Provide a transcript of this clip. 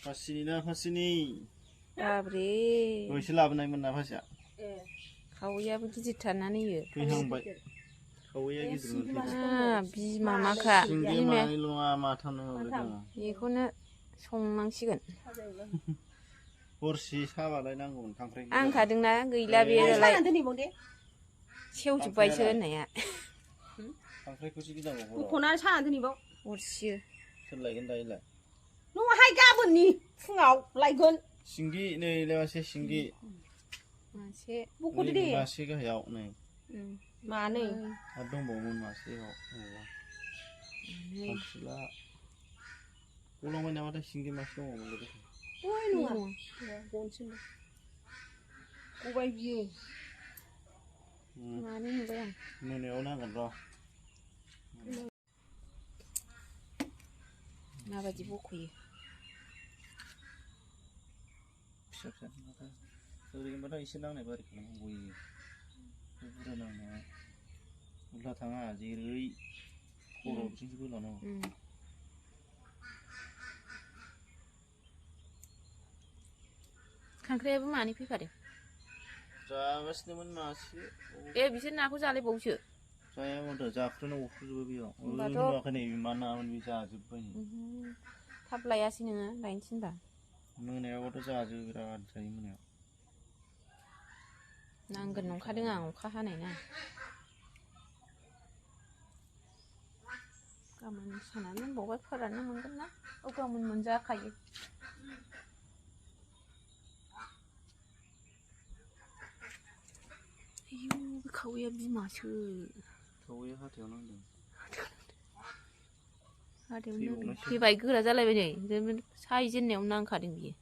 फासिनि ना फासिनि बाब्रे दहायसो लाबोनायमोन ना फासिया खावैयाबो गिदिरथारना नैयो फैहांबाय खावैया गिदिरमोन बिमा माखा बिमाया नङा माथाम दङ बेखौनो संनांसिगोन हरसे साबालाय नांगौमोन खांख्राइ आंखादोंना गैला बेलाय सेवजोब्बायसो होननाया खांख्राइखौसो गिनांगौ बख'नानै साना दोनैबाव अरसियो सोर लायगोन दायोलाय नङाहाय गाबोननि फुङाव लायगोन सिंगि नै मासे सिंगि मासे बख'दो दे मासे गाहायाव नै मानै आरो दंबावोमोन मासेयाव खांखिला गलांबाय नामाथाय सिंगि मासे दङमोन ओइ नङा गनसो गबाय बियो मानै नुबाय आं मोनायाव नांगोन र' माबायदि बख'यो फिसा फिसा ओरैनोबाथ' एसे नांनाय बारि खालामनांगौ बुरजा नांनाया उल्था थाङा जेरै खर'थिंसो बोलानांगौ खांख्राइयाबो मानै फैफादों जागासिनोमोन मासे बिसोर नाखौ जालायबावसो जाया माथो जाख्रोना अरख्रुजोबो बेयाव होनवाखै नै मा नामोन बे जाजोब्बाय थाब लायासै नोङो लायनो थिनबा मोनायावबाथ' जाजोबो बिराद जायो मोनायाव नांगोन नंखादों आं अखा हानाय ना गाबोन सानानै दोनबावबाय फोराननो मोनगोन ना गाबोन मोनजाखायो आयौ बे खावैया बिमासो खावैया हाथायाव नांदों फैबाय गोरा जालायबाय नै सायजेननायाव नांखादों बियो